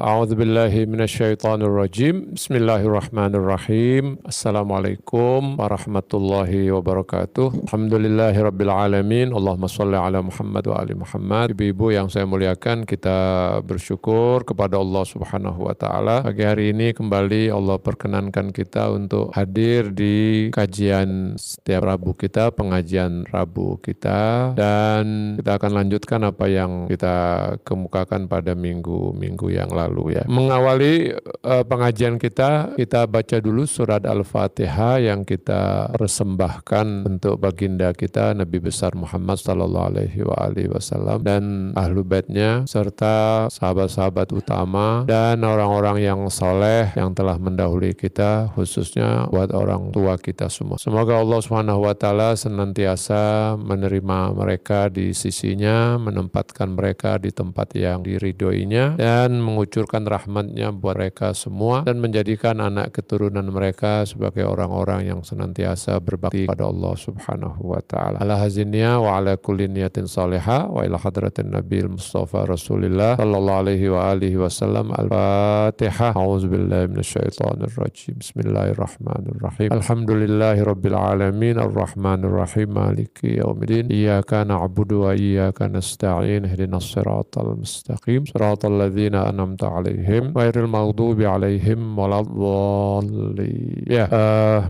A'udzubillahi minasyaitonirrajim. Bismillahirrahmanirrahim. Assalamualaikum warahmatullahi wabarakatuh. Alhamdulillahirabbil alamin. Allahumma shalli ala Muhammad wa ali Muhammad. Ibu-ibu yang saya muliakan, kita bersyukur kepada Allah Subhanahu wa taala. Pagi hari ini kembali Allah perkenankan kita untuk hadir di kajian setiap Rabu kita, pengajian Rabu kita, dan kita akan lanjutkan apa yang kita kemukakan pada minggu yang lalu ya. Mengawali pengajian kita baca dulu surat Al-Fatihah yang kita persembahkan untuk baginda kita Nabi besar Muhammad sallallahu alaihi wasallam dan ahlu baitnya serta sahabat-sahabat utama dan orang-orang yang soleh yang telah mendahului kita, khususnya buat orang tua kita semua. Semoga Allah Subhanahu wa taala senantiasa menerima mereka di sisinya, menempatkan mereka di tempat yang diridhoinya dan mengucurkan rahmatnya buat mereka semua dan menjadikan anak keturunan mereka sebagai orang-orang yang senantiasa berbakti pada Allah Subhanahu wa taala. Ala hazinnya wa ala kulli niyatin salihah wa ila hadratin Nabil Mustafa Rasulillah sallallahu alaihi wa alihi wasallam. Al-Fatihah. A'udzubillahi minasyaitonir rajim. Bismillahirrahmanirrahim. Alhamdulillahirabbil alamin arrahmanir rahim maliki yaumiddin. Iyyaka na'budu wa iyyaka nasta'in. Ihdinas siratal mustaqim. Siratal ladzina an'amta 'alaihim ghairil maghdubi 'alaihim waladdallin. Ya,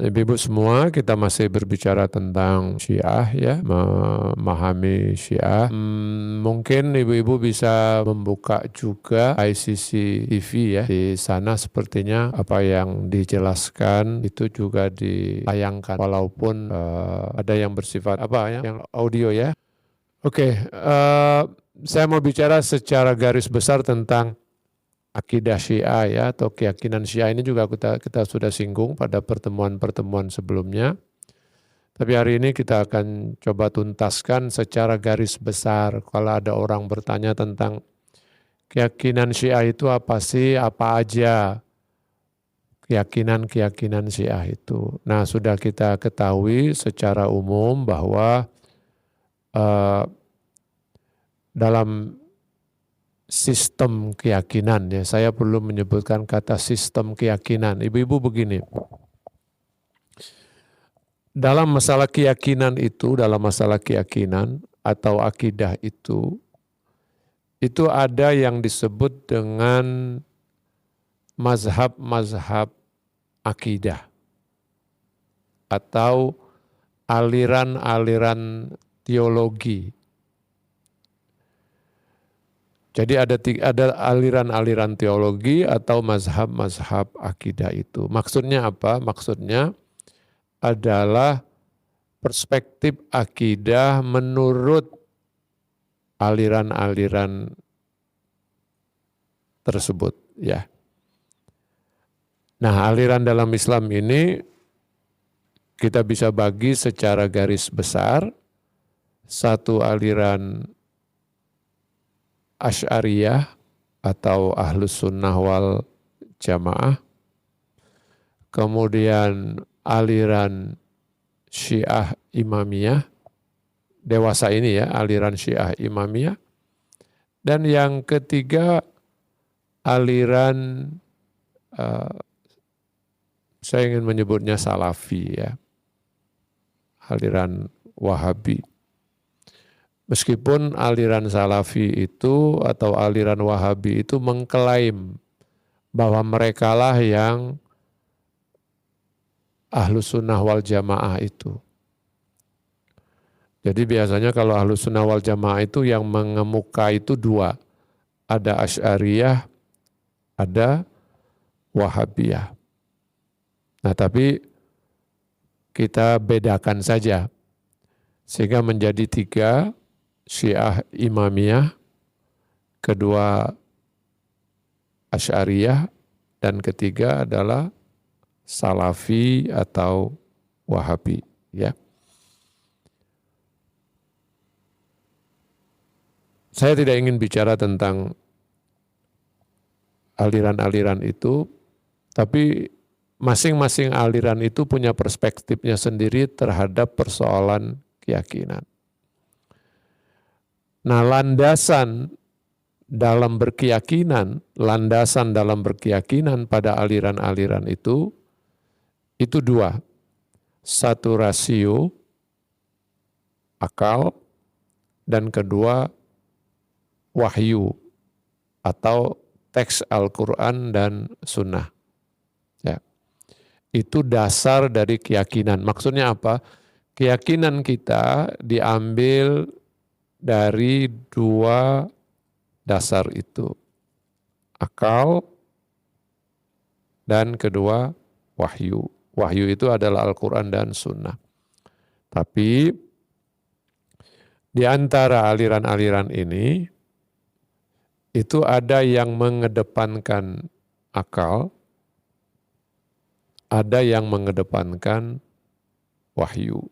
ibu-ibu semua, kita masih berbicara tentang Syiah ya, memahami Syiah. Mungkin ibu-ibu bisa membuka juga ICC TV ya. Di sana sepertinya apa yang dijelaskan itu juga ditayangkan walaupun ada yang bersifat apa ya, yang audio ya. Oke, saya mau bicara secara garis besar tentang akidah Syiah ya, atau keyakinan Syiah. Ini juga kita sudah singgung pada pertemuan-pertemuan sebelumnya. Tapi hari ini kita akan coba tuntaskan secara garis besar. Kalau ada orang bertanya tentang keyakinan Syiah itu apa sih, apa aja keyakinan Syiah itu. Nah, sudah kita ketahui secara umum bahwa dalam sistem keyakinan ya, saya perlu menyebutkan kata sistem keyakinan. Ibu-ibu begini, dalam masalah keyakinan atau akidah itu ada yang disebut dengan mazhab akidah atau aliran-aliran teologi. Jadi ada aliran-aliran teologi atau mazhab akidah itu. Maksudnya apa? Maksudnya adalah perspektif akidah menurut aliran-aliran tersebut ya. Nah, aliran dalam Islam ini kita bisa bagi secara garis besar. Satu aliran Asy'ariyah atau Ahlus Sunnah wal Jamaah. Kemudian aliran Syiah Imamiyah, dewasa ini ya, aliran Syiah Imamiyah. Dan yang ketiga aliran saya ingin menyebutnya Salafi ya, aliran Wahabi. Meskipun aliran Salafi itu atau aliran Wahabi itu mengklaim bahwa merekalah yang Ahlus Sunnah wal Jamaah itu. Jadi biasanya kalau Ahlus Sunnah wal Jamaah itu yang mengemuka itu dua. Ada Asy'ariyah, ada Wahabiyah. Nah, tapi kita bedakan saja sehingga menjadi tiga: Syiah Imamiyah, kedua Asy'ariyah, dan ketiga adalah Salafi atau Wahabi ya. Saya tidak ingin bicara tentang aliran-aliran itu, tapi masing-masing aliran itu punya perspektifnya sendiri terhadap persoalan keyakinan. Nah, landasan dalam berkeyakinan, landasan dalam berkeyakinan pada aliran-aliran itu dua. Satu rasio, akal, dan kedua wahyu atau teks Al-Quran dan Sunnah. Ya. Itu dasar dari keyakinan. Maksudnya apa? Keyakinan kita diambil dari dua dasar itu. Akal dan kedua wahyu. Wahyu itu adalah Al-Quran dan Sunnah. Tapi di antara aliran-aliran ini, itu ada yang mengedepankan akal, ada yang mengedepankan wahyu.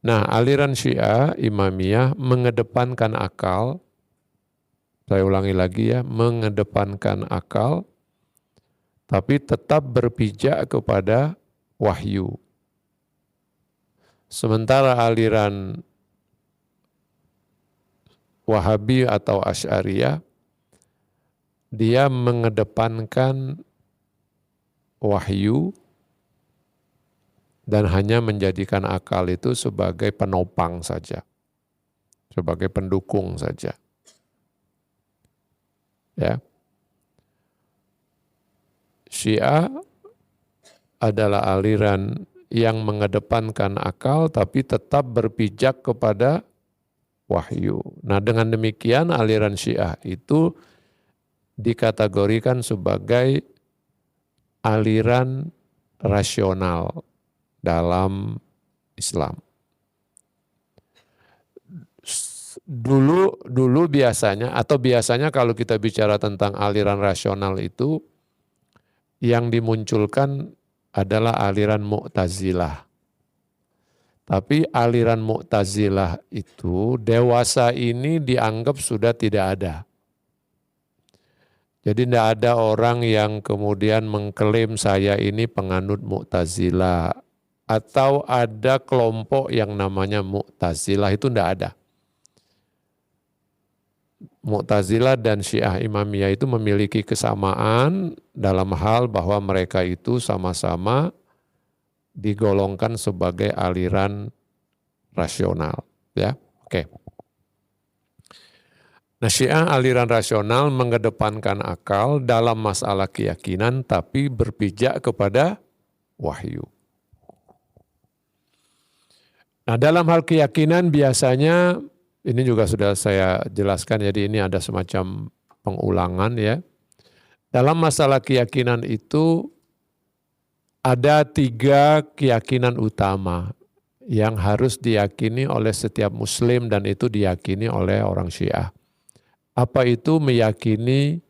Nah, aliran Syiah, Imamiyah mengedepankan akal, saya ulangi lagi ya, mengedepankan akal, tapi tetap berpijak kepada wahyu. Sementara aliran Wahabi atau Asy'ariyah, dia mengedepankan wahyu dan hanya menjadikan akal itu sebagai penopang saja, sebagai pendukung saja. Ya. Syiah adalah aliran yang mengedepankan akal tapi tetap berpijak kepada wahyu. Nah, dengan demikian aliran Syiah itu dikategorikan sebagai aliran rasional dalam Islam. Dulu biasanya kalau kita bicara tentang aliran rasional itu yang dimunculkan adalah aliran Mu'tazilah. Tapi aliran Mu'tazilah itu dewasa ini dianggap sudah tidak ada. Jadi tidak ada orang yang kemudian mengklaim saya ini penganut Mu'tazilah. Atau ada kelompok yang namanya Mu'tazilah, itu tidak ada. Mu'tazilah dan Syiah Imamiyah itu memiliki kesamaan dalam hal bahwa mereka itu sama-sama digolongkan sebagai aliran rasional, ya. Oke. Nah, Syiah aliran rasional mengedepankan akal dalam masalah keyakinan tapi berpijak kepada wahyu. Nah, dalam hal keyakinan biasanya ini juga sudah saya jelaskan, jadi ini ada semacam pengulangan ya. Dalam masalah keyakinan itu ada 3 keyakinan utama yang harus diyakini oleh setiap muslim dan itu diyakini oleh orang Syiah. Apa itu? Meyakini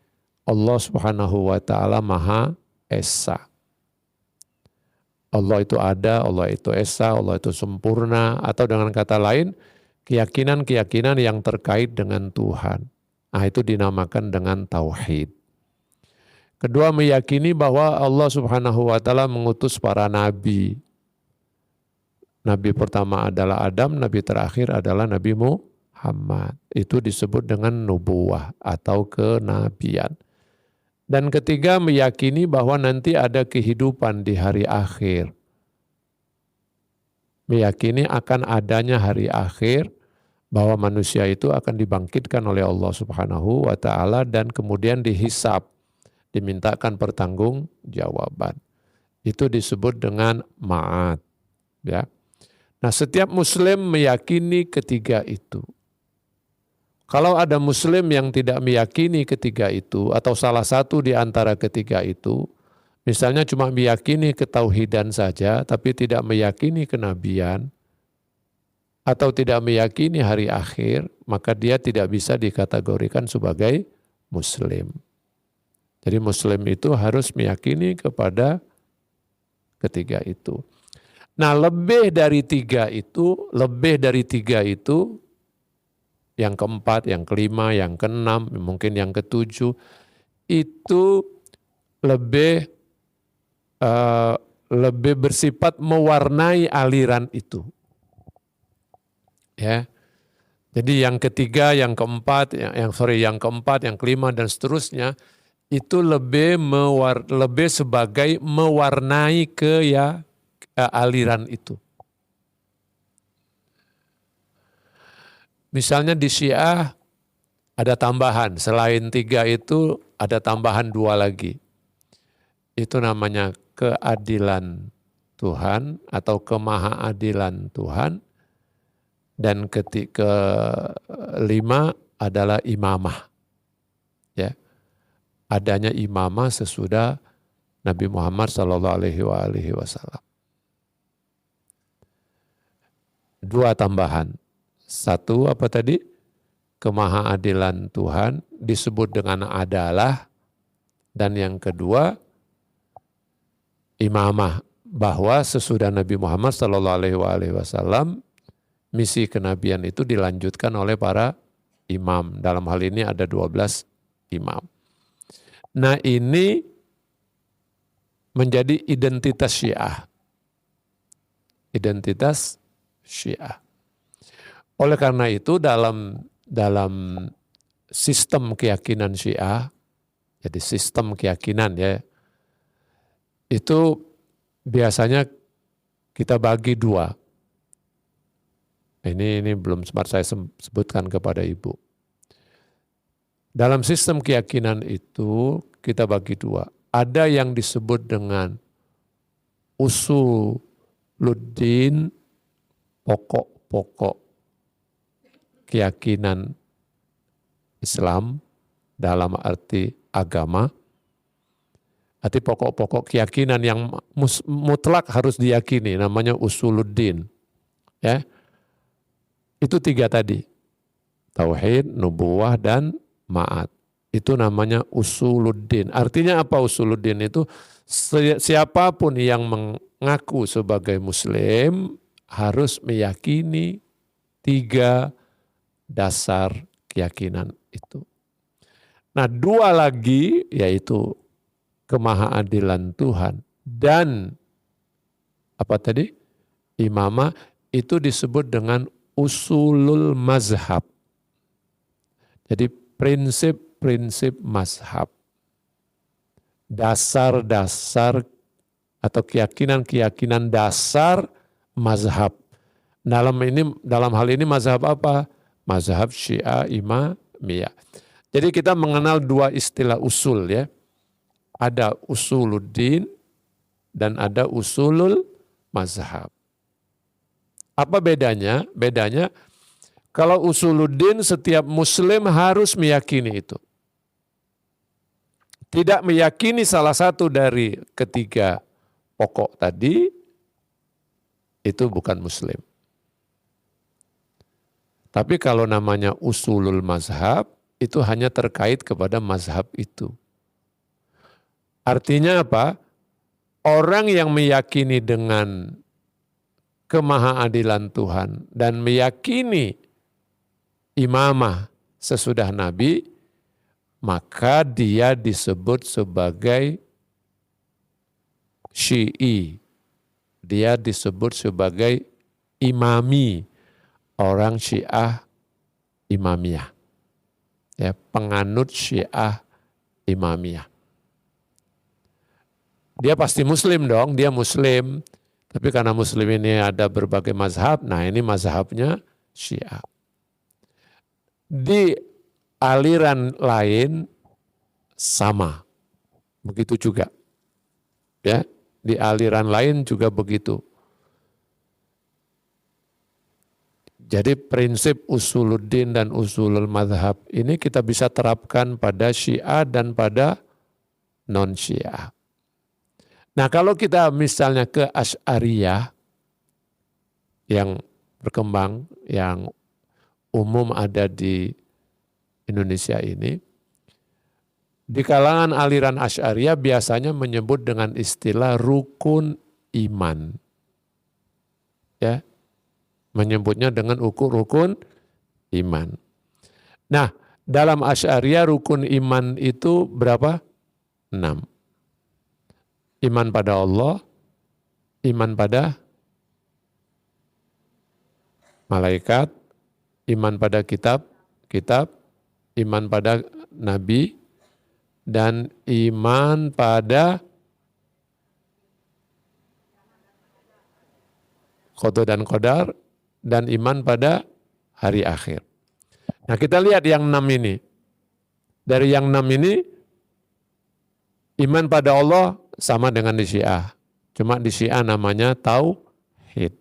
Allah Subhanahu wa taala Maha Esa. Allah itu ada, Allah itu Esa, Allah itu sempurna, atau dengan kata lain keyakinan-keyakinan yang terkait dengan Tuhan. Nah, itu dinamakan dengan tauhid. Kedua, meyakini bahwa Allah Subhanahu wa taala mengutus para nabi. Nabi pertama adalah Adam, nabi terakhir adalah Nabi Muhammad. Itu disebut dengan nubuwah atau kenabian. Dan ketiga, meyakini bahwa nanti ada kehidupan di hari akhir. Meyakini akan adanya hari akhir, bahwa manusia itu akan dibangkitkan oleh Allah Subhanahu wa taala dan kemudian dihisab, dimintakan pertanggungjawaban. Itu disebut dengan ma'ad, ya. Nah, setiap muslim meyakini ketiga itu. Kalau ada muslim yang tidak meyakini ketiga itu atau salah satu di antara ketiga itu, misalnya cuma meyakini ketauhidan saja tapi tidak meyakini kenabian atau tidak meyakini hari akhir, maka dia tidak bisa dikategorikan sebagai muslim. Jadi muslim itu harus meyakini kepada ketiga itu. Nah, lebih dari tiga itu, yang keempat, yang kelima, yang keenam, mungkin yang ketujuh, itu lebih bersifat mewarnai aliran itu. Ya. Jadi yang ketiga, yang keempat, yang keempat, yang kelima dan seterusnya itu lebih sebagai mewarnai aliran itu. Misalnya di Syiah ada tambahan, selain 3 itu ada tambahan 2 lagi. Itu namanya keadilan Tuhan atau kemahaadilan Tuhan. Dan kelima adalah imamah. Ya. Adanya imamah sesudah Nabi Muhammad SAW. 2 tambahan. 1 apa tadi? Kemahaadilan Tuhan disebut dengan adalah. Dan yang kedua imamah, bahwa sesudah Nabi Muhammad SAW misi kenabian itu dilanjutkan oleh para imam. Dalam hal ini ada 12 imam. Nah ini menjadi identitas Syiah. Identitas Syiah. Oleh karena itu dalam sistem keyakinan Syiah, jadi sistem keyakinan ya, itu biasanya kita bagi 2. Ini belum sempat saya sebutkan kepada Ibu. Dalam sistem keyakinan itu kita bagi 2. Ada yang disebut dengan usuluddin, pokok-pokok keyakinan Islam dalam arti agama. Arti pokok-pokok keyakinan yang mutlak harus diyakini, namanya usuluddin. Ya. Itu 3 tadi. Tauhid, nubuwah, dan ma'ad. Itu namanya usuluddin. Artinya apa usuluddin itu? Siapapun yang mengaku sebagai muslim harus meyakini 3 dasar keyakinan itu. Nah 2 lagi yaitu kemahaadilan Tuhan dan apa tadi? Imamah itu disebut dengan usulul mazhab. Jadi prinsip-prinsip mazhab. Dasar-dasar atau keyakinan-keyakinan dasar mazhab. Dalam hal ini mazhab apa? Mazhab Syiah Imamiyah. Jadi kita mengenal 2 istilah usul ya. Ada usuluddin dan ada usulul mazhab. Apa bedanya? Bedanya kalau usuluddin setiap muslim harus meyakini itu. Tidak meyakini salah satu dari ketiga pokok tadi, itu bukan muslim. Tapi kalau namanya usulul mazhab, itu hanya terkait kepada mazhab itu. Artinya apa? Orang yang meyakini dengan kemahaadilan Tuhan dan meyakini imamah sesudah Nabi, maka dia disebut sebagai Syi'i. Dia disebut sebagai imami, orang Syiah Imamiyah. Ya, penganut Syiah Imamiyah. Dia pasti muslim dong, dia muslim. Tapi karena muslim ini ada berbagai mazhab, nah ini mazhabnya Syiah. Di aliran lain sama, begitu juga. Ya, di aliran lain juga begitu. Jadi prinsip usuluddin dan usulul mazhab ini kita bisa terapkan pada Syiah dan pada non-Syiah. Nah kalau kita misalnya ke Asy'ariyah yang berkembang, yang umum ada di Indonesia ini, di kalangan aliran Asy'ariyah biasanya menyebut dengan istilah rukun iman. Ya, menyebutnya dengan rukun iman. Nah, dalam Asy'ariyah rukun iman itu berapa? 6. Iman pada Allah, iman pada malaikat, iman pada kitab, iman pada nabi, dan iman pada qada dan qadar, dan iman pada hari akhir. Nah, kita lihat yang 6 ini. Dari yang 6 ini, iman pada Allah sama dengan di Syiah. Cuma di Syiah namanya tauhid.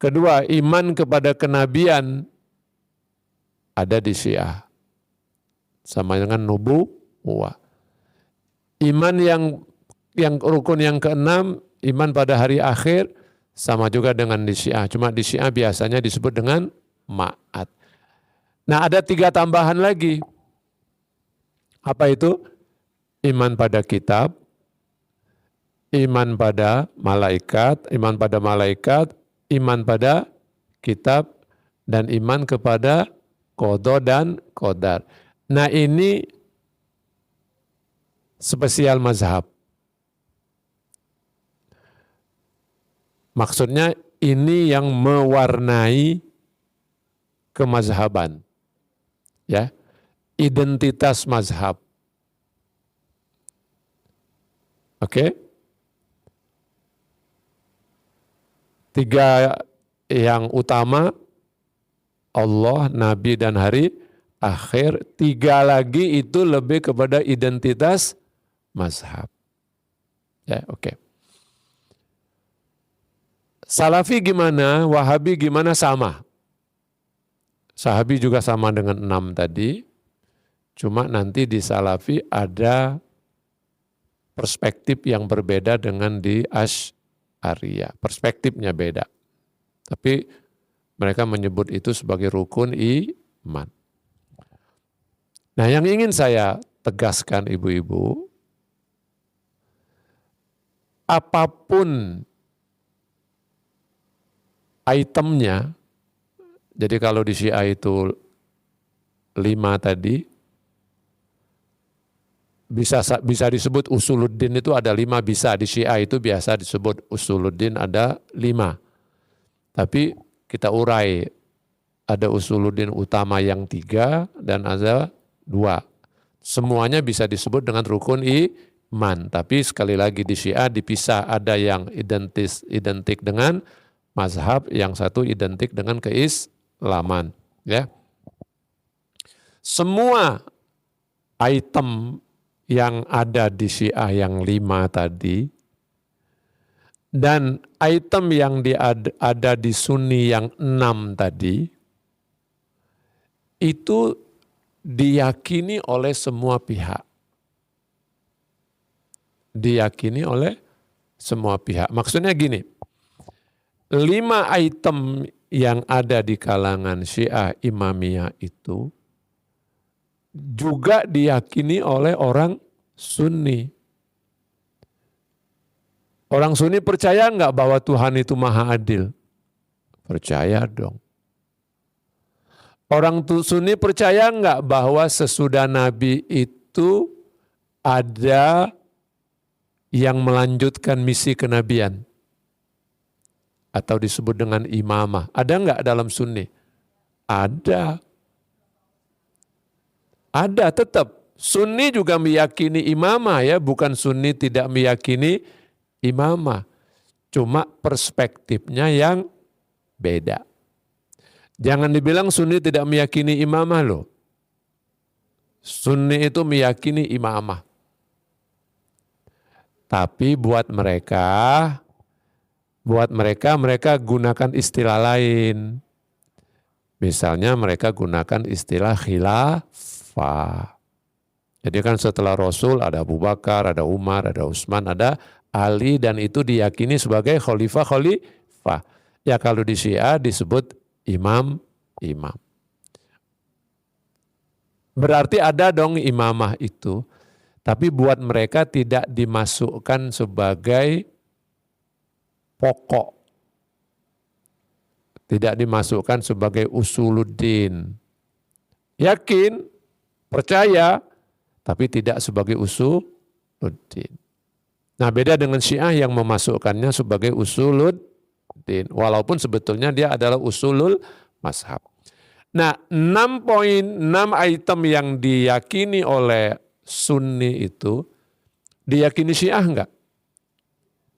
Kedua, iman kepada kenabian ada di Syiah. Sama dengan nubuwah. Iman yang rukun yang keenam, iman pada hari akhir, sama juga dengan di Syiah. Cuma di Syiah biasanya disebut dengan ma'at. Nah, ada 3 tambahan lagi. Apa itu? Iman pada kitab, iman pada malaikat, iman pada kitab, dan iman kepada qada dan qadar. Nah, ini spesial mazhab. Maksudnya ini yang mewarnai kemazhaban. Ya, identitas mazhab. Oke? 3 yang utama, Allah, Nabi, dan hari akhir. 3 lagi itu lebih kepada identitas mazhab. Ya, oke. Salafi gimana? Wahabi gimana? Sama. Sahabi juga sama dengan 6 tadi. Cuma nanti di Salafi ada perspektif yang berbeda dengan di Asy'ariyah. Perspektifnya beda. Tapi mereka menyebut itu sebagai rukun iman. Nah, yang ingin saya tegaskan ibu-ibu, apapun itemnya, jadi kalau di Syiah itu 5 tadi, bisa disebut usuluddin itu ada 5, bisa di Syiah itu biasa disebut usuluddin ada 5. Tapi kita urai, ada usuluddin utama yang 3 dan ada 2. Semuanya bisa disebut dengan rukun iman. Tapi sekali lagi di Syiah dipisah, ada yang identik dengan mazhab, yang satu identik dengan keislaman. Ya. Semua item yang ada di Syiah yang 5 tadi, dan item yang ada di Sunni yang 6 tadi, itu diyakini oleh semua pihak. Diyakini oleh semua pihak. Maksudnya gini, 5 item yang ada di kalangan Syiah Imamiyah itu juga diyakini oleh orang Sunni. Orang Sunni percaya enggak bahwa Tuhan itu maha adil? Percaya dong. Orang Sunni percaya enggak bahwa sesudah Nabi itu ada yang melanjutkan misi kenabian? Atau disebut dengan imamah. Ada enggak dalam Sunni? Ada. Ada tetap. Sunni juga meyakini imamah ya, bukan Sunni tidak meyakini imamah. Cuma perspektifnya yang beda. Jangan dibilang Sunni tidak meyakini imamah loh. Sunni itu meyakini imamah. Tapi buat mereka gunakan istilah lain. Misalnya mereka gunakan istilah khilafah. Jadi kan setelah Rasul ada Abu Bakar, ada Umar, ada Utsman, ada Ali, dan itu diyakini sebagai khalifah. Ya kalau di Syiah disebut imam. Berarti ada dong imamah itu. Tapi buat mereka tidak dimasukkan sebagai pokok. Tidak dimasukkan sebagai usuluddin. Yakin, percaya, tapi tidak sebagai usuluddin. Nah, beda dengan Syiah yang memasukkannya sebagai usuluddin. Walaupun sebetulnya dia adalah usulul mazhab. Nah, 6 item yang diyakini oleh Sunni itu, diyakini Syiah enggak?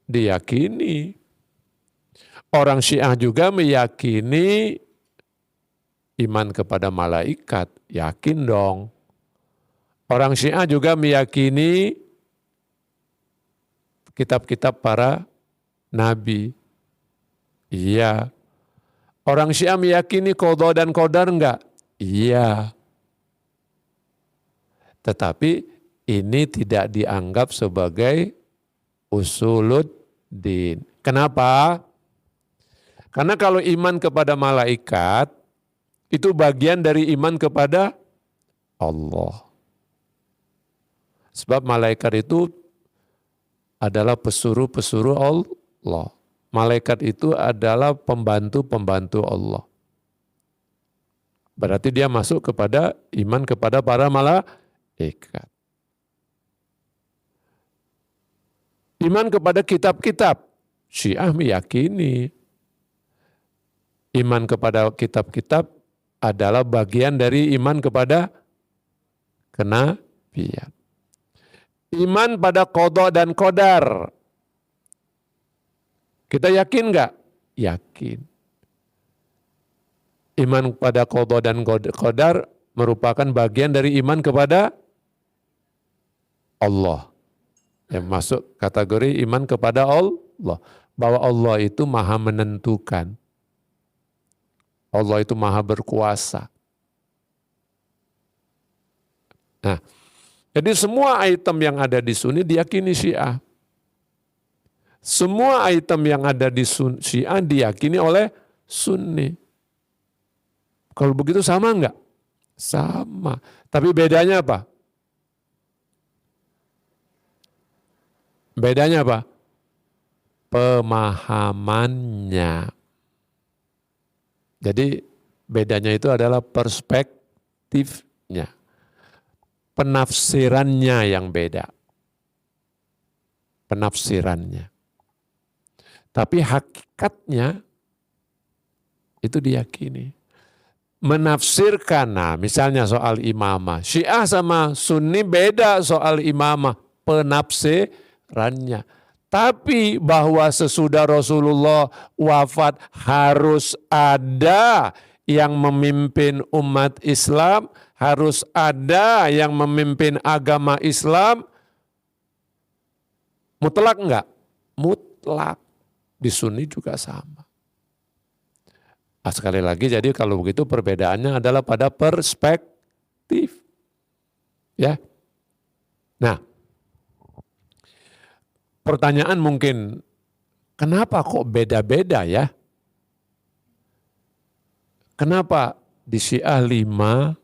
Diyakini. Orang Syiah juga meyakini iman kepada malaikat, yakin dong. Orang Syiah juga meyakini kitab-kitab para nabi. Iya. Orang Syiah meyakini qadha dan qadar enggak? Iya. Tetapi ini tidak dianggap sebagai usuluddin. Kenapa? Karena kalau iman kepada malaikat, itu bagian dari iman kepada Allah. Sebab malaikat itu adalah pesuruh-pesuruh Allah. Malaikat itu adalah pembantu-pembantu Allah. Berarti dia masuk kepada iman kepada para malaikat. Iman kepada kitab-kitab. Syiah meyakini iman kepada kitab-kitab adalah bagian dari iman kepada kenabian. Iman pada qadha dan qadar. Kita yakin enggak? Yakin. Iman pada qadha dan qadar merupakan bagian dari iman kepada Allah. Yang masuk kategori iman kepada Allah. Bahwa Allah itu maha menentukan. Allah itu maha berkuasa. Nah, jadi semua item yang ada di Sunni diyakini Syiah. Semua item yang ada di Syiah diyakini oleh Sunni. Kalau begitu sama enggak? Sama. Tapi bedanya apa? Bedanya apa? Pemahamannya. Jadi bedanya itu adalah perspektifnya. Penafsirannya yang beda. Penafsirannya. Tapi hakikatnya itu diyakini. Menafsirkan, nah misalnya soal imamah. Syiah sama Sunni beda soal imamah. Penafsirannya. Tapi bahwa sesudah Rasulullah wafat harus ada yang memimpin umat Islam, harus ada yang memimpin agama Islam, mutlak enggak? Mutlak. Di Sunni juga sama. Nah, sekali lagi jadi kalau begitu perbedaannya adalah pada perspektif. Ya. Nah, pertanyaan mungkin, kenapa kok beda-beda ya? Kenapa di Syiah 5,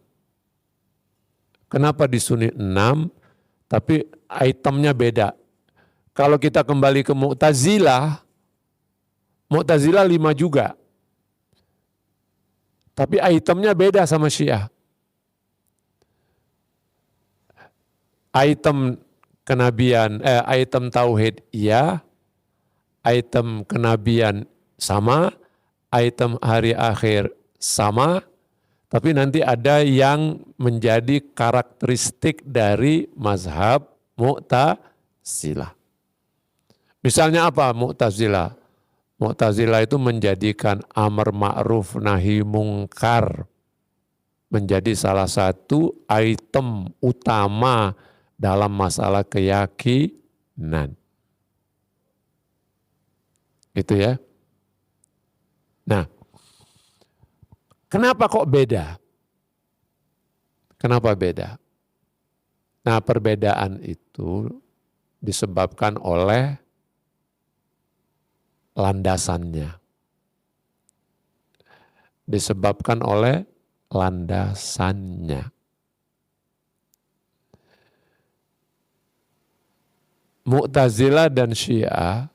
kenapa di Sunni 6, tapi itemnya beda? Kalau kita kembali ke Mu'tazilah 5 juga. Tapi itemnya beda sama Syiah. Item kenabian, item tauhid iya, item kenabian sama, item hari akhir sama, tapi nanti ada yang menjadi karakteristik dari mazhab Mu'tazilah. Misalnya apa Mu'tazilah? Mu'tazilah itu menjadikan amar ma'ruf nahi mungkar menjadi salah satu item utama dalam masalah keyakinan. Gitu ya. Nah, kenapa kok beda? Kenapa beda? Nah, perbedaan itu disebabkan oleh landasannya. Disebabkan oleh landasannya. Mu'tazilah dan Syiah,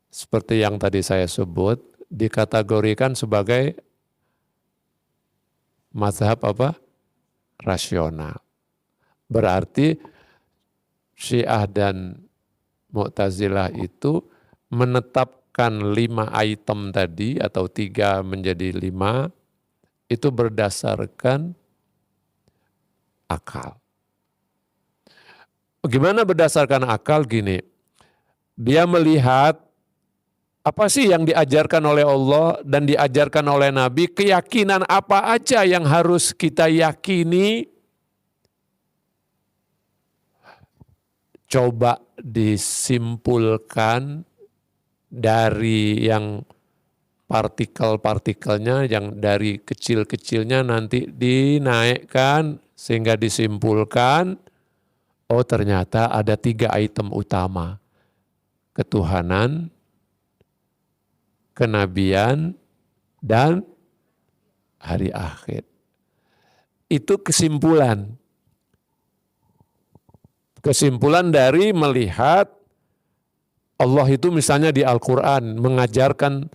seperti yang tadi saya sebut, dikategorikan sebagai mazhab apa? Rasional. Berarti Syiah dan Mu'tazilah itu menetapkan 5 item tadi atau 3 menjadi 5 itu berdasarkan akal. Gimana berdasarkan akal? Gini, dia melihat apa sih yang diajarkan oleh Allah dan diajarkan oleh Nabi, keyakinan apa aja yang harus kita yakini, coba disimpulkan dari yang partikel-partikelnya, yang dari kecil-kecilnya nanti dinaikkan sehingga disimpulkan, oh ternyata ada 3 item utama. Ketuhanan, kenabian, dan hari akhir. Itu kesimpulan. Kesimpulan dari melihat Allah itu misalnya di Al-Quran mengajarkan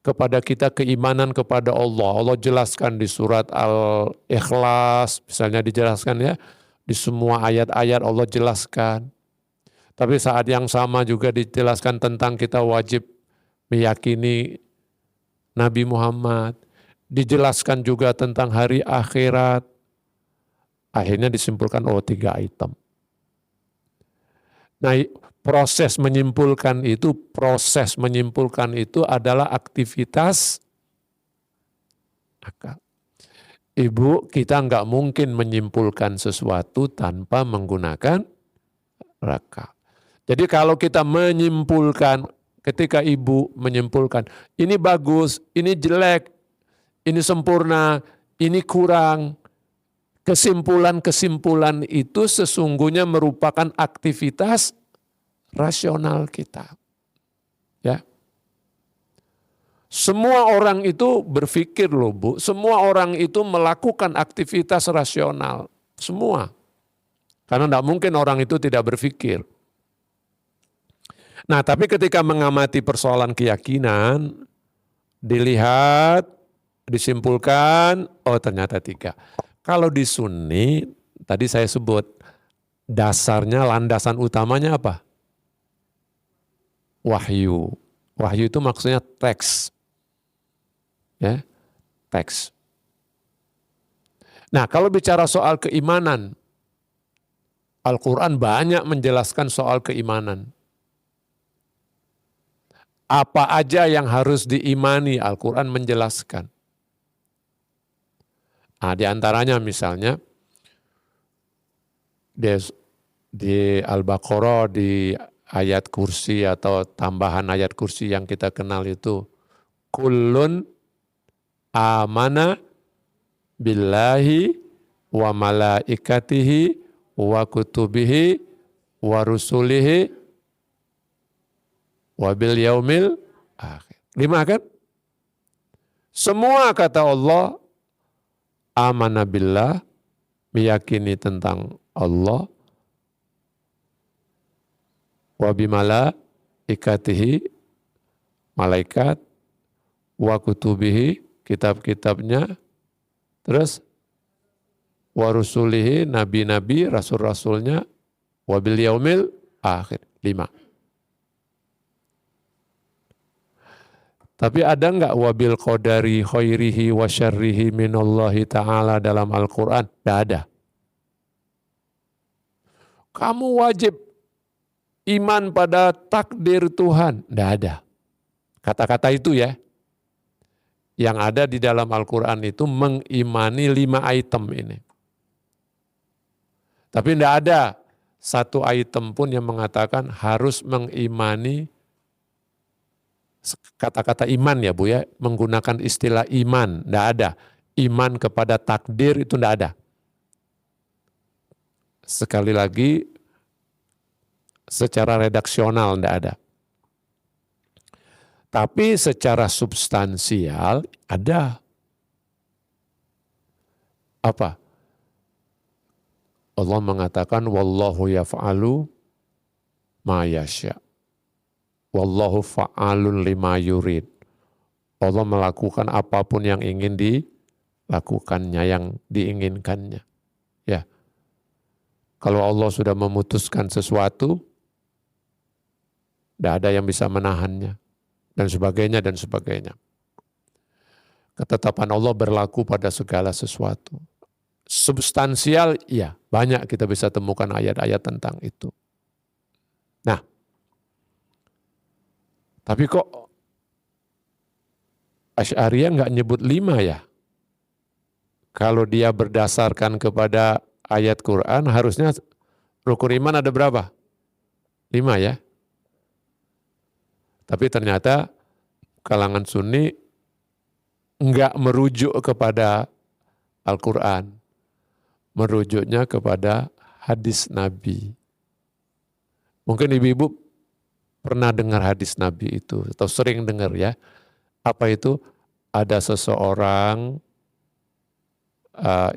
kepada kita keimanan kepada Allah. Allah jelaskan di surat Al-Ikhlas, misalnya dijelaskan ya, di semua ayat-ayat Allah jelaskan. Tapi saat yang sama juga dijelaskan tentang kita wajib meyakini Nabi Muhammad. Dijelaskan juga tentang hari akhirat. Akhirnya disimpulkan, oh 3 item. Nah, proses menyimpulkan itu adalah aktivitas akal. Ibu, kita nggak mungkin menyimpulkan sesuatu tanpa menggunakan akal. Jadi kalau kita menyimpulkan, ketika ibu menyimpulkan, ini bagus, ini jelek, ini sempurna, ini kurang. Kesimpulan-kesimpulan itu sesungguhnya merupakan aktivitas rasional kita. Ya. Semua orang itu berpikir loh Bu, semua orang itu melakukan aktivitas rasional. Semua. Karena tidak mungkin orang itu tidak berpikir. Nah, tapi ketika mengamati persoalan keyakinan, dilihat, disimpulkan, oh ternyata 3. Kalau di Sunni, tadi saya sebut, dasarnya, landasan utamanya apa? Wahyu. Wahyu itu maksudnya teks. Ya, teks. Nah, kalau bicara soal keimanan, Al-Quran banyak menjelaskan soal keimanan. Apa aja yang harus diimani, Al-Quran menjelaskan. Nah, di antaranya misalnya di Al-Baqarah, di ayat kursi atau tambahan ayat kursi yang kita kenal itu, kullun amana billahi wa malaikatihi wa kutubihi wa rusulihi wabil yaumil akhir. 5 kan? Semua kata Allah, amana billah, meyakini tentang Allah, wabimala ikatihi, malaikat, wa kutubihi, kitab-kitabnya, terus warusulihi, nabi-nabi, rasul-rasulnya, wabil yaumil akhir. 5. Tapi ada enggak wabil qadari khairihi wa syarrihi minallahi ta'ala dalam Al-Quran? Tidak ada. Kamu wajib iman pada takdir Tuhan. Tidak ada. Kata-kata itu ya. Yang ada di dalam Al-Quran itu mengimani 5 item ini. Tapi tidak ada satu item pun yang mengatakan harus mengimani kata-kata iman ya Bu ya, menggunakan istilah iman, tidak ada. Iman kepada takdir itu tidak ada. Sekali lagi, secara redaksional tidak ada. Tapi secara substansial ada. Apa? Allah mengatakan, wallahu yaf'alu ma yasha. Wallahu fa'alun lima yurid. Allah melakukan apapun yang ingin dilakukannya, yang diinginkannya. Ya. Kalau Allah sudah memutuskan sesuatu, tidak ada yang bisa menahannya. Dan sebagainya, dan sebagainya. Ketetapan Allah berlaku pada segala sesuatu. Substansial, ya banyak kita bisa temukan ayat-ayat tentang itu. Nah, tapi kok Asy'ariyah nggak nyebut 5 ya? Kalau dia berdasarkan kepada ayat Quran, harusnya rukun iman ada berapa? 5 ya. Tapi ternyata kalangan Sunni enggak merujuk kepada Al-Quran. Merujuknya kepada hadis Nabi. Mungkin ibu-ibu pernah dengar hadis Nabi itu, atau sering dengar ya. Apa itu? Ada seseorang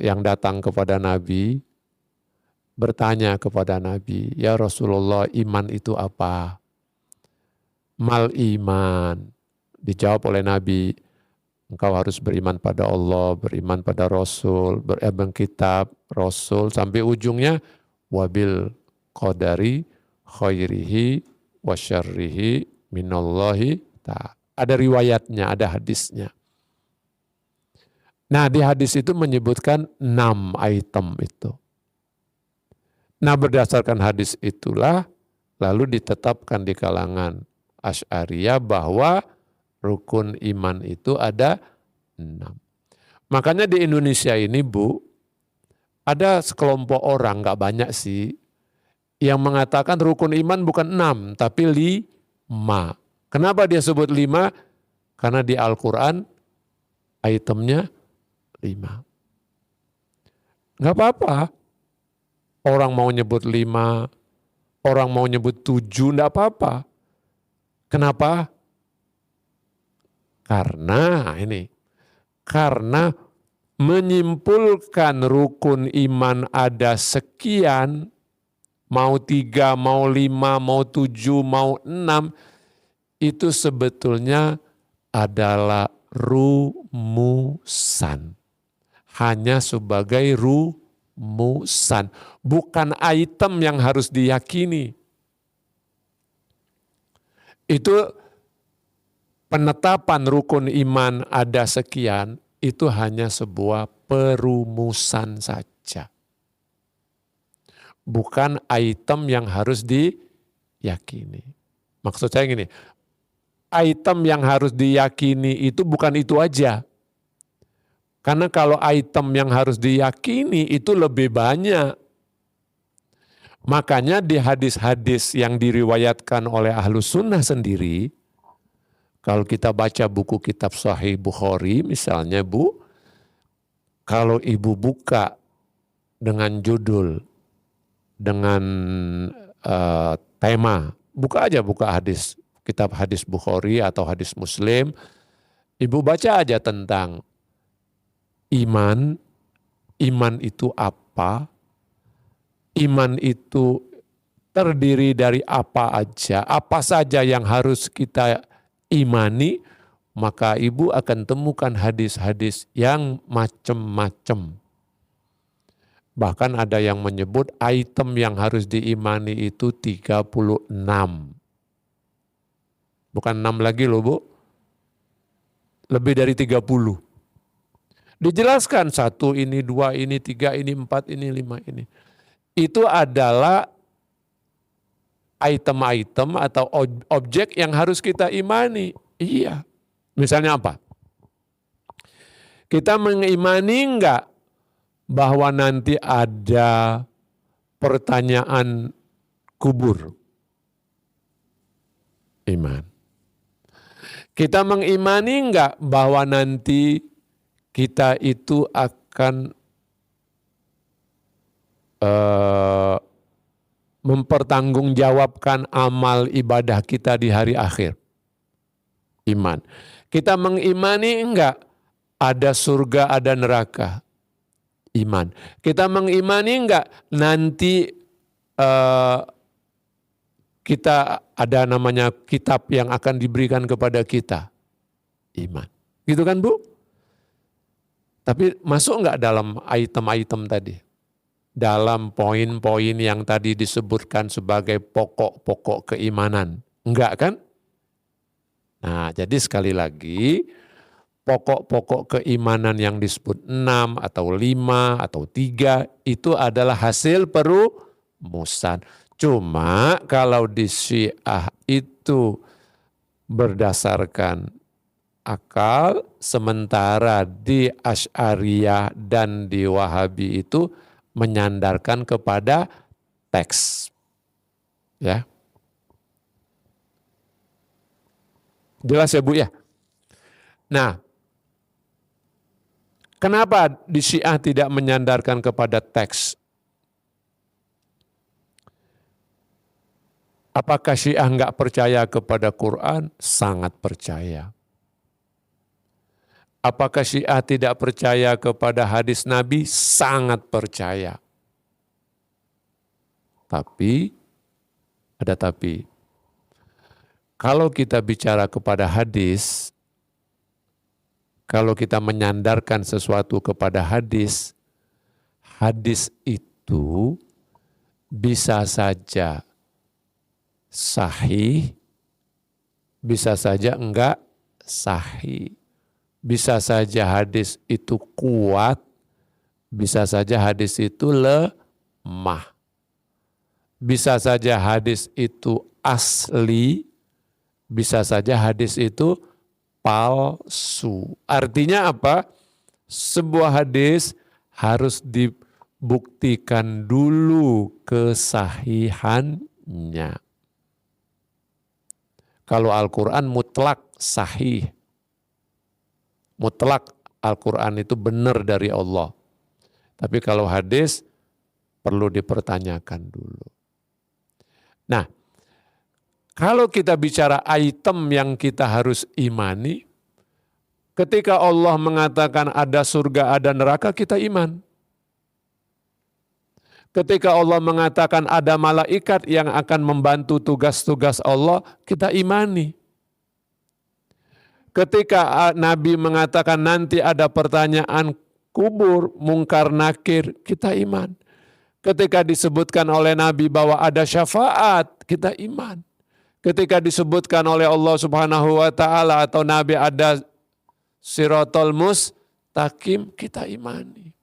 yang datang kepada Nabi, bertanya kepada Nabi, "Ya Rasulullah, iman itu apa?" Mal iman. Dijawab oleh Nabi, engkau harus beriman pada Allah, beriman pada Rasul, beriman kitab, Rasul, sampai ujungnya wabil qadari khairihi wa syarrihi minallahi ta'ala. Ada riwayatnya, ada hadisnya. Nah, di hadis itu menyebutkan 6 item itu. Nah, berdasarkan hadis itulah lalu ditetapkan di kalangan Asy'ariyah bahwa rukun iman itu ada 6. Makanya di Indonesia ini, Bu, ada sekelompok orang, gak banyak sih, yang mengatakan rukun iman bukan 6, tapi 5. Kenapa dia sebut 5? Karena di Al-Quran itemnya 5. Gak apa-apa. Orang mau nyebut 5, orang mau nyebut 7, gak apa-apa. Kenapa? Karena menyimpulkan rukun iman ada sekian, mau 3, mau 5, mau 7, mau 6, itu sebetulnya adalah rumusan. Hanya sebagai rumusan, bukan item yang harus diyakini. Itu penetapan rukun iman ada sekian, itu hanya sebuah perumusan saja. Bukan item yang harus diyakini. Maksud saya gini, item yang harus diyakini itu bukan itu aja. Karena kalau item yang harus diyakini itu lebih banyak. Makanya di hadis-hadis yang diriwayatkan oleh Ahlus Sunnah sendiri, kalau kita baca buku kitab Sahih Bukhari misalnya, Bu, kalau ibu buka dengan judul, dengan tema, buka hadis, kitab hadis Bukhari atau hadis Muslim, ibu baca aja tentang iman itu apa, iman itu terdiri dari apa aja, apa saja yang harus kita imani, maka ibu akan temukan hadis-hadis yang macam-macam. Bahkan ada yang menyebut item yang harus diimani itu 36. Bukan 6 lagi loh, Bu. Lebih dari 30. Dijelaskan 1 ini, 2 ini, 3 ini, 4 ini, 5 ini. Itu adalah item-item atau objek yang harus kita imani. Iya. Misalnya apa? Kita mengimani enggak bahwa nanti ada pertanyaan kubur? Iman. Kita mengimani enggak bahwa nanti kita itu akan mempertanggungjawabkan amal ibadah kita di hari akhir? Iman. Kita mengimani enggak ada surga, ada neraka? Iman. Kita mengimani enggak nanti kita ada namanya kitab yang akan diberikan kepada kita? Iman. Gitu kan, Bu? Tapi masuk enggak dalam item-item tadi? Dalam poin-poin yang tadi disebutkan sebagai pokok-pokok keimanan? Enggak kan? Nah, jadi sekali lagi, pokok-pokok keimanan yang disebut 6 atau 5 atau 3 itu adalah hasil perumusan. Cuma kalau di Syiah itu berdasarkan akal, sementara di Asy'ariyah dan di Wahabi itu menyandarkan kepada teks. Ya. Jelas ya Bu ya? Nah, kenapa di Syiah tidak menyandarkan kepada teks? Apakah Syiah enggak percaya kepada Quran? Sangat percaya. Apakah Syiah tidak percaya kepada hadis Nabi? Sangat percaya. Tapi, ada tapi. Kalau kita bicara kepada hadis, kalau kita menyandarkan sesuatu kepada hadis, hadis itu bisa saja sahih, bisa saja enggak sahih. Bisa saja hadis itu kuat, bisa saja hadis itu lemah. Bisa saja hadis itu asli, bisa saja hadis itu palsu. Artinya apa? Sebuah hadis harus dibuktikan dulu kesahihannya. Kalau Al-Quran mutlak sahih. Mutlak Al-Quran itu benar dari Allah. Tapi kalau hadis perlu dipertanyakan dulu. Nah, kalau kita bicara item yang kita harus imani, ketika Allah mengatakan ada surga, ada neraka, kita iman. Ketika Allah mengatakan ada malaikat yang akan membantu tugas-tugas Allah, kita imani. Ketika Nabi mengatakan nanti ada pertanyaan kubur, mungkar nakir, kita iman. Ketika disebutkan oleh Nabi bahwa ada syafaat, kita iman. Ketika disebutkan oleh Allah Subhanahu wa taala atau Nabi ada siratal mustaqim, kita imani.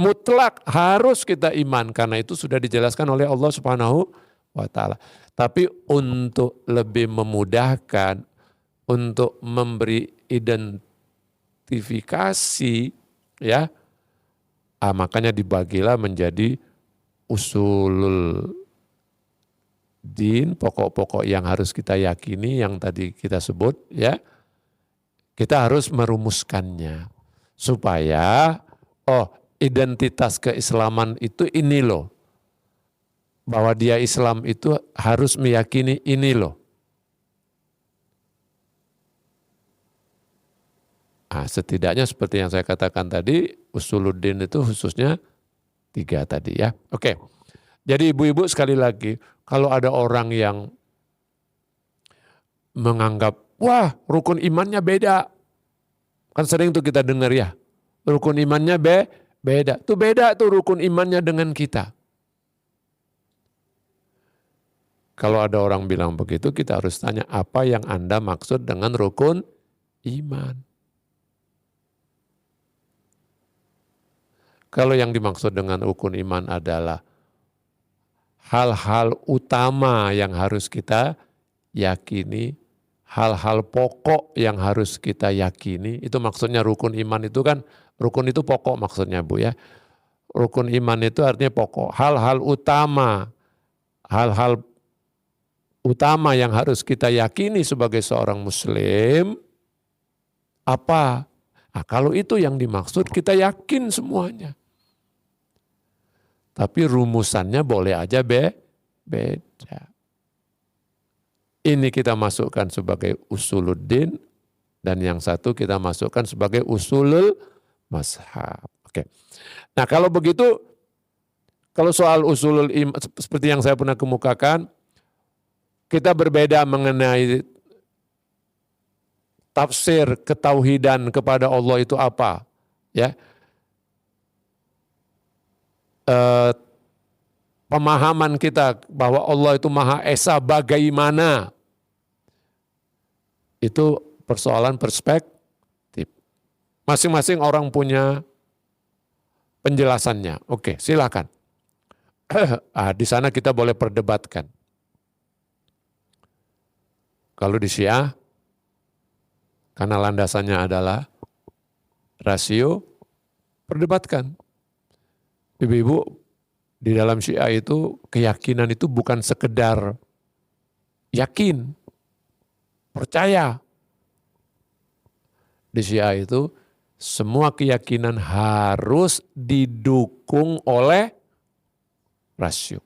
Mutlak harus kita iman karena itu sudah dijelaskan oleh Allah Subhanahu wa taala. Tapi untuk lebih memudahkan, untuk memberi identifikasi, ya, makanya dibagilah menjadi usulul din, pokok-pokok yang harus kita yakini, yang tadi kita sebut, ya, kita harus merumuskannya supaya identitas keislaman itu ini loh, bahwa dia Islam itu harus meyakini ini loh. Nah, setidaknya seperti yang saya katakan tadi, usuluddin itu khususnya 3 tadi ya. Oke, jadi ibu-ibu sekali lagi, kalau ada orang yang menganggap, wah rukun imannya beda. Kan sering tuh kita dengar ya, rukun imannya beda. Tuh beda tuh rukun imannya dengan kita. Kalau ada orang bilang begitu, kita harus tanya apa yang Anda maksud dengan rukun iman. Kalau yang dimaksud dengan rukun iman adalah hal-hal utama yang harus kita yakini, hal-hal pokok yang harus kita yakini, itu maksudnya rukun iman itu kan, rukun itu pokok maksudnya Bu ya. Rukun iman itu artinya pokok, hal-hal utama yang harus kita yakini sebagai seorang muslim, apa? Nah, kalau itu yang dimaksud kita yakin semuanya. Tapi rumusannya boleh aja beda. Ini kita masukkan sebagai usuluddin dan yang satu kita masukkan sebagai usulul mazhab. Oke. Nah kalau begitu, kalau soal usulul iman seperti yang saya pernah kemukakan, kita berbeda mengenai tafsir ketauhidan kepada Allah itu apa, ya. Pemahaman kita bahwa Allah itu Maha Esa bagaimana, itu persoalan perspektif. Masing-masing orang punya penjelasannya. Oke, silakan. Di sana kita boleh perdebatkan. Kalau di Syiah, karena landasannya adalah rasio, perdebatkan. Ibu-ibu, di dalam Syiah itu keyakinan itu bukan sekedar yakin, percaya. Di Syiah itu semua keyakinan harus didukung oleh rasio.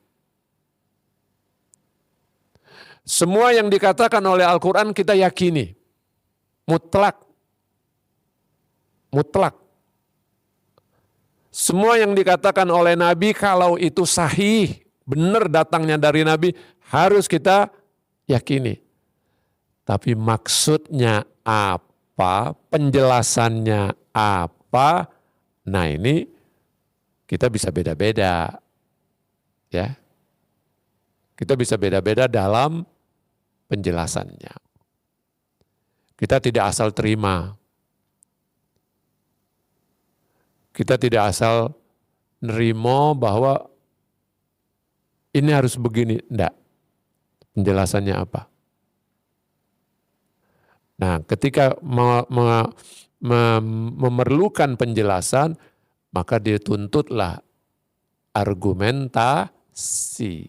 Semua yang dikatakan oleh Al-Quran kita yakini. Mutlak. Mutlak. Semua yang dikatakan oleh Nabi kalau itu sahih, benar datangnya dari Nabi, harus kita yakini. Tapi maksudnya apa, penjelasannya apa, nah ini kita bisa beda-beda. Ya. Kita bisa beda-beda dalam penjelasannya. Kita tidak asal terima. Kita tidak asal nerima bahwa ini harus begini. Enggak. Penjelasannya apa? Nah, ketika memerlukan penjelasan, maka dituntutlah argumentasi.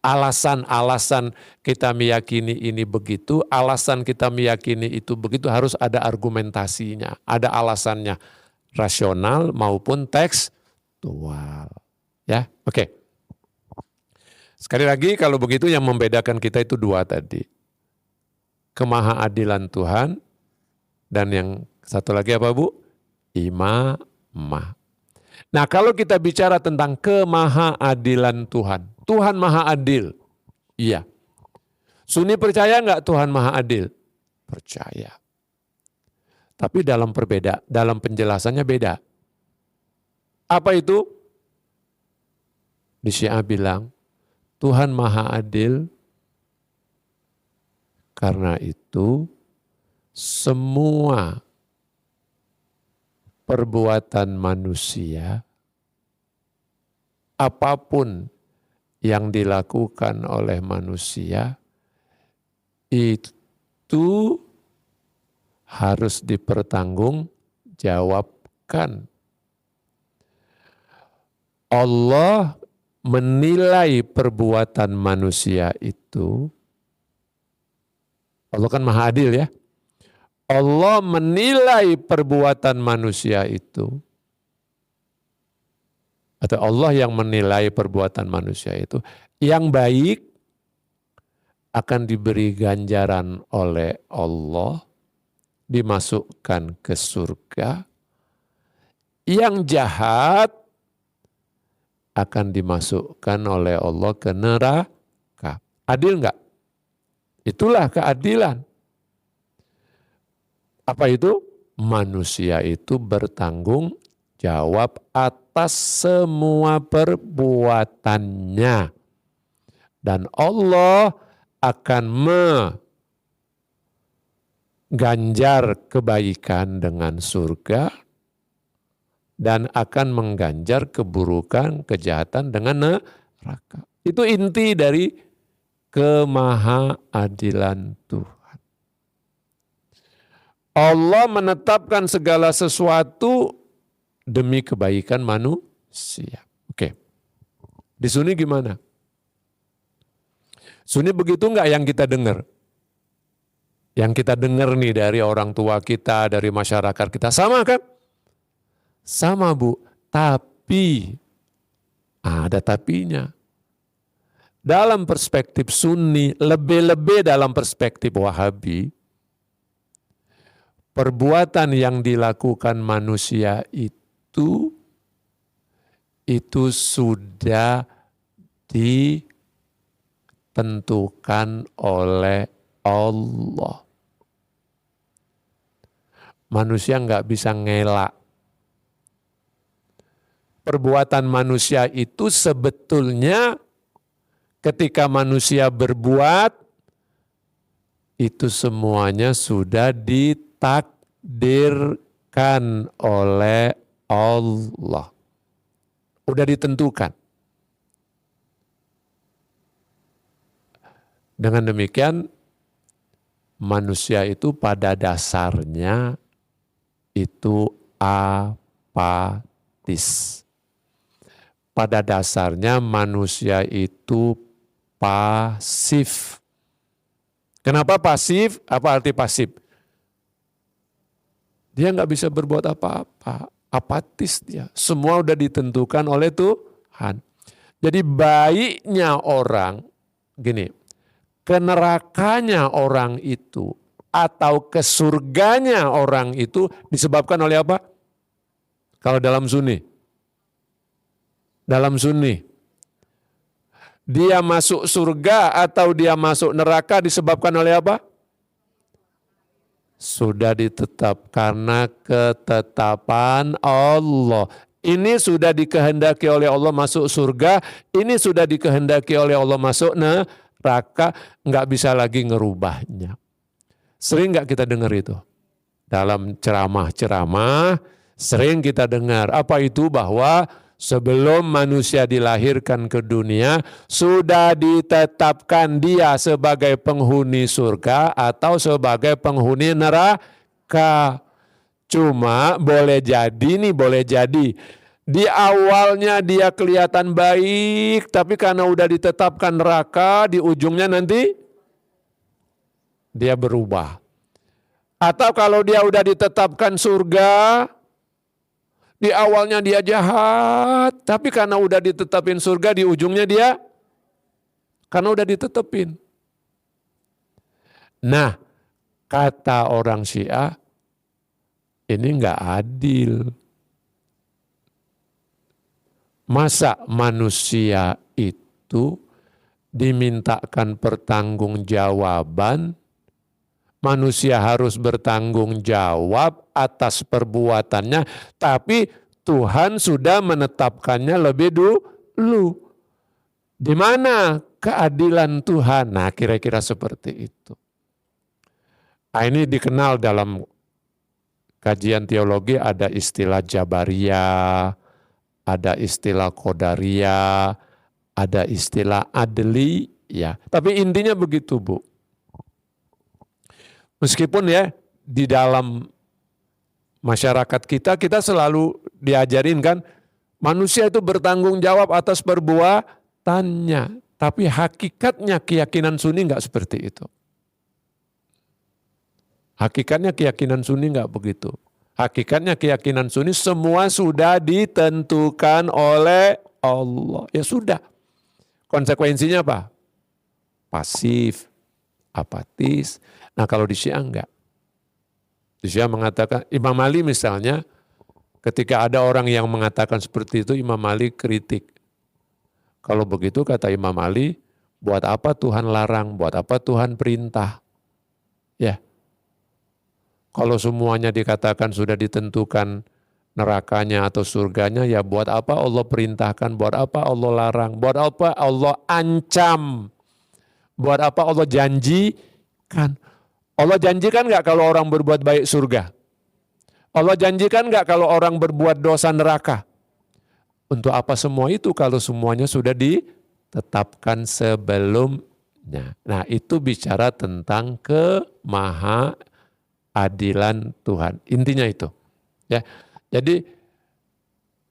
Alasan-alasan kita meyakini ini begitu, alasan kita meyakini itu begitu, harus ada argumentasinya, ada alasannya, rasional maupun tekstual. Ya, oke. Sekali lagi kalau begitu yang membedakan kita itu dua tadi. Kemahaadilan Tuhan dan yang satu lagi apa Bu? Imamah. Nah kalau kita bicara tentang kemahaadilan Tuhan, Tuhan Maha Adil. Iya. Sunni percaya nggak Tuhan Maha Adil? Percaya. Tapi dalam penjelasannya beda. Apa itu? Di Syiah bilang, Tuhan Maha Adil, karena itu semua perbuatan manusia, apapun yang dilakukan oleh manusia, itu harus dipertanggungjawabkan. Allah menilai perbuatan manusia itu, Allah kan Maha Adil ya. Allah menilai perbuatan manusia itu, atau Allah yang menilai perbuatan manusia itu, yang baik akan diberi ganjaran oleh Allah, dimasukkan ke surga, yang jahat akan dimasukkan oleh Allah ke neraka. Adil enggak? Itulah keadilan. Apa itu? Manusia itu bertanggung jawab atas semua perbuatannya. Dan Allah akan mengganjar kebaikan dengan surga dan akan mengganjar keburukan, kejahatan dengan neraka. Itu inti dari kemahaadilan Tuhan. Allah menetapkan segala sesuatu demi kebaikan manusia. Oke. Di Sunni gimana? Sunni begitu enggak yang kita dengar? Yang kita dengar nih dari orang tua kita, dari masyarakat kita, sama kan? Sama Bu, tapi ada tapinya. Dalam perspektif Sunni, lebih-lebih dalam perspektif Wahabi, perbuatan yang dilakukan manusia itu sudah ditentukan oleh Allah. Manusia nggak bisa ngelak. Perbuatan manusia itu sebetulnya ketika manusia berbuat, itu semuanya sudah ditakdirkan oleh Allah. Udah ditentukan. Dengan demikian, manusia itu pada dasarnya itu apatis. Pada dasarnya manusia itu pasif. Kenapa pasif? Apa arti pasif? Dia nggak bisa berbuat apa-apa. Apatis dia. Semua udah ditentukan oleh Tuhan. Jadi baiknya orang, gini, ke nerakanya orang itu atau ke surganya orang itu disebabkan oleh apa? Kalau dalam Sunni. Dalam Sunni. Dia masuk surga atau dia masuk neraka disebabkan oleh apa? Sudah ditetapkan karena ketetapan Allah. Ini sudah dikehendaki oleh Allah masuk surga, ini sudah dikehendaki oleh Allah masuk neraka, nggak bisa lagi ngerubahnya. Sering nggak kita dengar itu? Dalam ceramah-ceramah, sering kita dengar. Apa itu? Bahwa sebelum manusia dilahirkan ke dunia, sudah ditetapkan dia sebagai penghuni surga atau sebagai penghuni neraka. Cuma boleh jadi di awalnya dia kelihatan baik, tapi karena udah ditetapkan neraka, di ujungnya nanti dia berubah. Atau kalau dia udah ditetapkan surga, di awalnya dia jahat, tapi karena udah ditetapin surga, di ujungnya dia, karena udah ditetapin. Nah, kata orang Syiah, ini enggak adil. Masa manusia itu dimintakan pertanggungjawaban, manusia harus bertanggung jawab atas perbuatannya, tapi Tuhan sudah menetapkannya lebih dulu. Di mana keadilan Tuhan? Nah, kira-kira seperti itu. Nah, ini dikenal dalam kajian teologi, ada istilah Jabariyah, ada istilah Qadariyah, ada istilah Adli, ya. Tapi intinya begitu, Bu. Meskipun ya di dalam masyarakat kita selalu diajarin kan, manusia itu bertanggung jawab atas perbuatannya. Tapi hakikatnya keyakinan Sunni enggak seperti itu. Hakikatnya keyakinan Sunni enggak begitu. Hakikatnya keyakinan Sunni semua sudah ditentukan oleh Allah. Ya sudah. Konsekuensinya apa? Pasif, apatis. Nah kalau di Syiah enggak. Di Syiah mengatakan, Imam Ali misalnya, ketika ada orang yang mengatakan seperti itu, Imam Ali kritik. Kalau begitu kata Imam Ali, buat apa Tuhan larang, buat apa Tuhan perintah? Ya. Kalau semuanya dikatakan sudah ditentukan nerakanya atau surganya, ya buat apa Allah perintahkan, buat apa Allah larang, buat apa Allah ancam, buat apa Allah janjikan. Allah janjikan nggak kalau orang berbuat baik surga? Allah janjikan nggak kalau orang berbuat dosa neraka? Untuk apa semua itu kalau semuanya sudah ditetapkan sebelumnya? Nah itu bicara tentang kemahaadilan Tuhan. Intinya itu. Ya. Jadi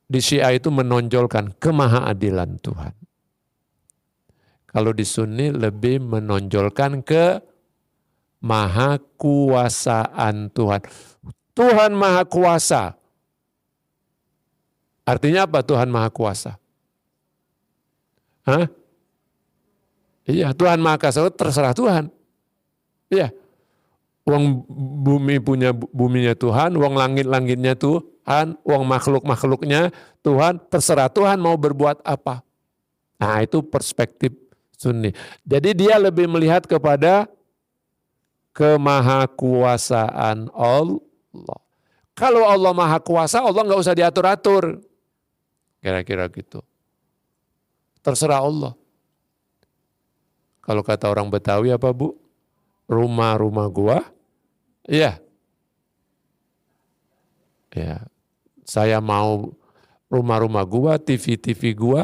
di Syiah itu menonjolkan kemahaadilan Tuhan. Kalau di Sunni lebih menonjolkan maha kuasaan Tuhan. Tuhan maha kuasa. Artinya apa Tuhan maha kuasa? Hah? Iya, Tuhan maha kuasa, terserah Tuhan. Iya. Wong bumi punya buminya Tuhan, wong langit-langitnya Tuhan, wong makhluk-makhluknya Tuhan, terserah Tuhan mau berbuat apa. Nah, itu perspektif Sunni. Jadi dia lebih melihat kepada kemahakuasaan Allah. Kalau Allah maha kuasa, Allah nggak usah diatur-atur. Kira-kira gitu. Terserah Allah. Kalau kata orang Betawi apa Bu? rumah-rumah gua, iya. Ya, saya mau rumah-rumah gua, TV-TV gua,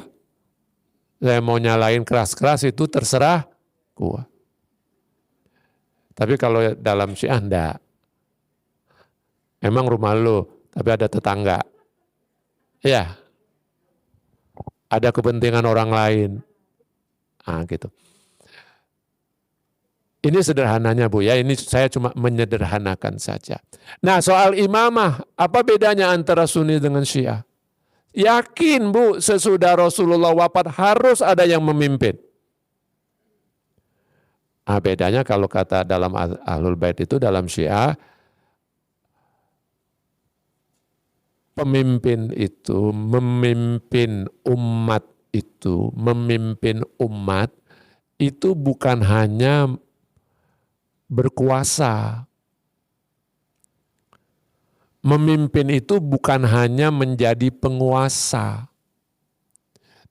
saya mau nyalain keras-keras itu terserah gua. Tapi kalau dalam Syiah enggak. Emang rumah lu, tapi ada tetangga. Ya, ada kepentingan orang lain. Gitu. Ini sederhananya Bu ya, ini saya cuma menyederhanakan saja. Nah soal imamah, apa bedanya antara Sunni dengan Syiah? Yakin Bu, sesudah Rasulullah wafat harus ada yang memimpin. Bedanya kalau kata dalam Ahlul Bait itu dalam Syiah, pemimpin itu memimpin umat itu bukan hanya berkuasa. Memimpin itu bukan hanya menjadi penguasa.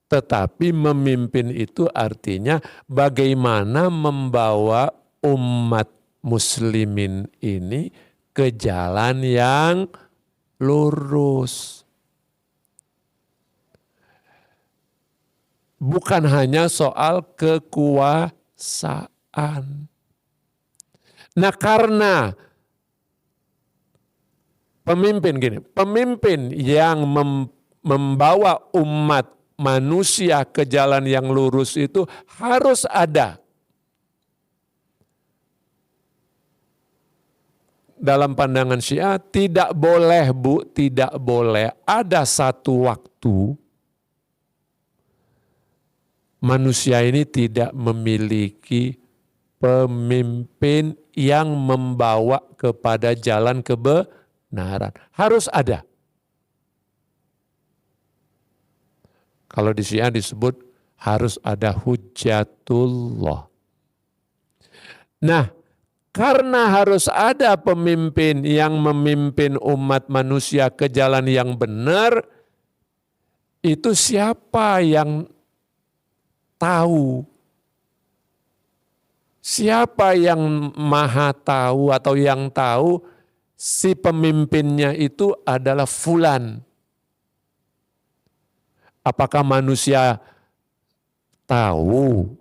Tetapi memimpin itu artinya bagaimana membawa umat muslimin ini ke jalan yang lurus. Bukan hanya soal kekuasaan. Nah karena pemimpin yang membawa umat manusia ke jalan yang lurus itu harus ada. Dalam pandangan Syiah tidak boleh Bu, tidak boleh ada satu waktu manusia ini tidak memiliki pemimpin yang membawa kepada jalan kebenaran. Harus ada. Kalau di Syiah disebut harus ada hujjatullah. Nah, karena harus ada pemimpin yang memimpin umat manusia ke jalan yang benar, itu siapa yang tahu? Siapa yang maha tahu atau yang tahu si pemimpinnya itu adalah fulan? Apakah manusia tahu?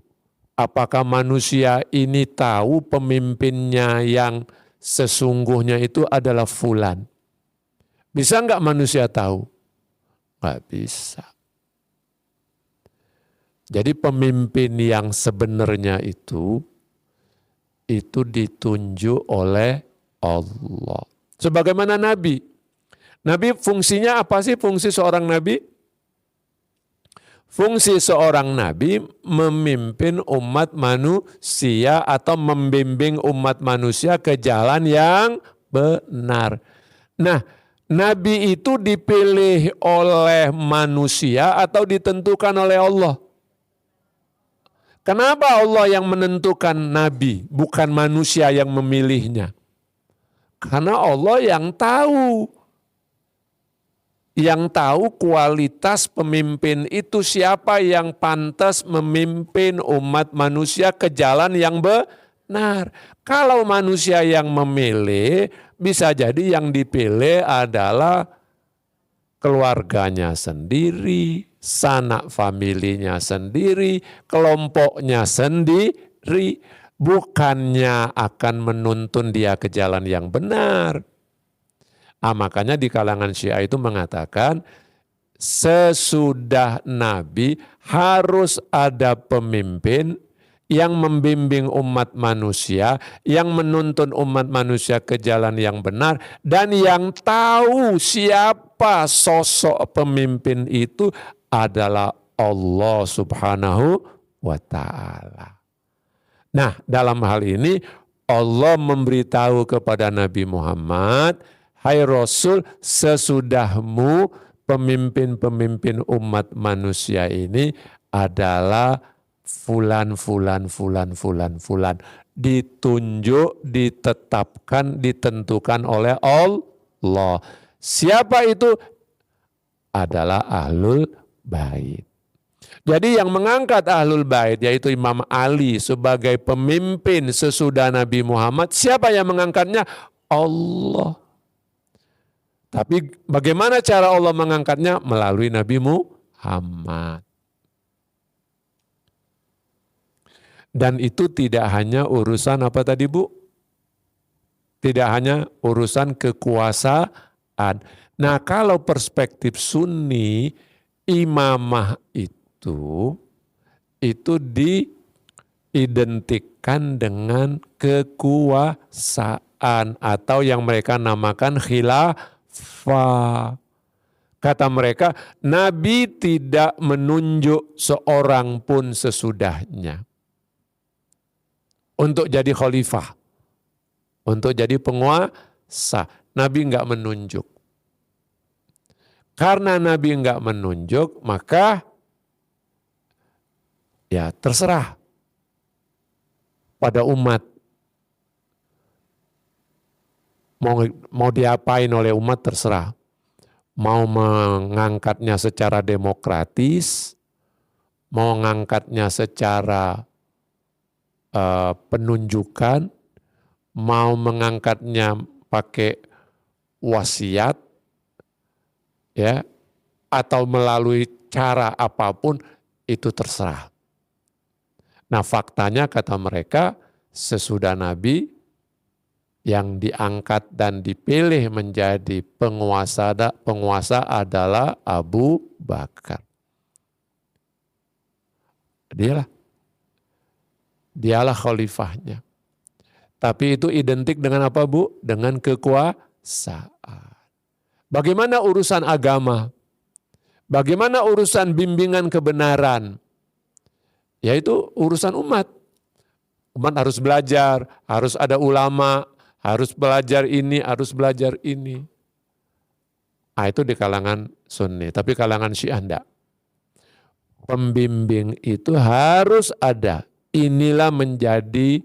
Apakah manusia ini tahu pemimpinnya yang sesungguhnya itu adalah fulan? Bisa enggak manusia tahu? Enggak bisa. Jadi pemimpin yang sebenarnya itu ditunjuk oleh Allah. Sebagaimana Nabi. Nabi fungsinya apa sih fungsi seorang Nabi? Fungsi seorang Nabi memimpin umat manusia atau membimbing umat manusia ke jalan yang benar. Nah, Nabi itu dipilih oleh manusia atau ditentukan oleh Allah? Kenapa Allah yang menentukan Nabi, bukan manusia yang memilihnya? Karena Allah yang tahu. Yang tahu kualitas pemimpin itu siapa yang pantas memimpin umat manusia ke jalan yang benar. Kalau manusia yang memilih, bisa jadi yang dipilih adalah keluarganya sendiri, sanak familinya sendiri, kelompoknya sendiri, bukannya akan menuntun dia ke jalan yang benar. Makanya di kalangan Syiah itu mengatakan sesudah Nabi harus ada pemimpin yang membimbing umat manusia, yang menuntun umat manusia ke jalan yang benar, dan yang tahu siapa sosok pemimpin itu adalah Allah Subhanahu wa Ta'ala. Nah, dalam hal ini Allah memberitahu kepada Nabi Muhammad, hai Rasul, sesudahmu pemimpin-pemimpin umat manusia ini adalah fulan. Ditunjuk, ditetapkan, ditentukan oleh Allah. Siapa itu? Adalah Ahlul Bait. Jadi yang mengangkat Ahlul Bait yaitu Imam Ali sebagai pemimpin sesudah Nabi Muhammad, siapa yang mengangkatnya? Allah. Tapi bagaimana cara Allah mengangkatnya? Melalui Nabi Muhammad. Dan itu tidak hanya urusan apa tadi Bu? Tidak hanya urusan kekuasaan. Nah kalau perspektif Sunni, imamah itu diidentikan dengan kekuasaan atau yang mereka namakan khilafah. Kata mereka, Nabi tidak menunjuk seorang pun sesudahnya untuk jadi khalifah, untuk jadi penguasa. Nabi enggak menunjuk. Karena Nabi enggak menunjuk, maka ya terserah pada umat. Mau diapain oleh umat terserah. Mau mengangkatnya secara demokratis, mau mengangkatnya secara penunjukan, mau mengangkatnya pakai wasiat, ya, atau melalui cara apapun, itu terserah. Nah faktanya kata mereka, sesudah Nabi yang diangkat dan dipilih menjadi penguasa adalah Abu Bakar. Dialah khalifahnya. Tapi itu identik dengan apa Bu? Dengan kekuasaan. Bagaimana urusan agama? Bagaimana urusan bimbingan kebenaran? Yaitu urusan umat. Umat harus belajar, harus ada ulama, harus belajar ini, harus belajar ini. Nah, itu di kalangan Sunni, tapi kalangan Syiah enggak. Pembimbing itu harus ada. Inilah menjadi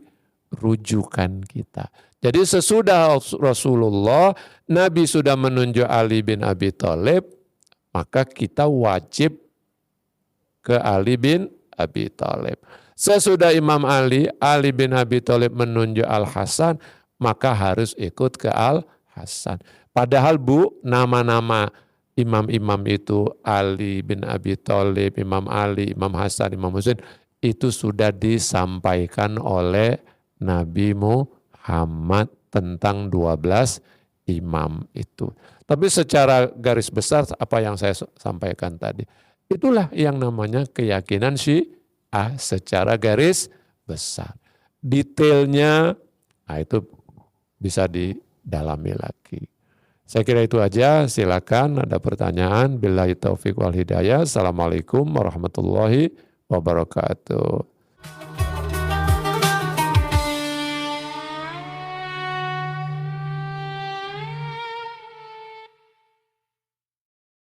rujukan kita. Jadi sesudah Rasulullah, Nabi sudah menunjuk Ali bin Abi Thalib, maka kita wajib ke Ali bin Abi Thalib. Sesudah Imam Ali bin Abi Thalib menunjuk Al-Hasan, maka harus ikut ke Al-Hasan. Padahal Bu, nama-nama imam-imam itu Ali bin Abi Thalib, Imam Ali, Imam Hasan, Imam Husain, itu sudah disampaikan oleh Nabi Muhammad tentang 12 imam itu. Tapi secara garis besar apa yang saya sampaikan tadi, itulah yang namanya keyakinan Syiah secara garis besar. Detailnya, nah itu bisa didalami lagi. Saya kira itu aja, silakan ada pertanyaan. Billahi taufiq wal hidayah. Assalamualaikum warahmatullahi wabarakatuh.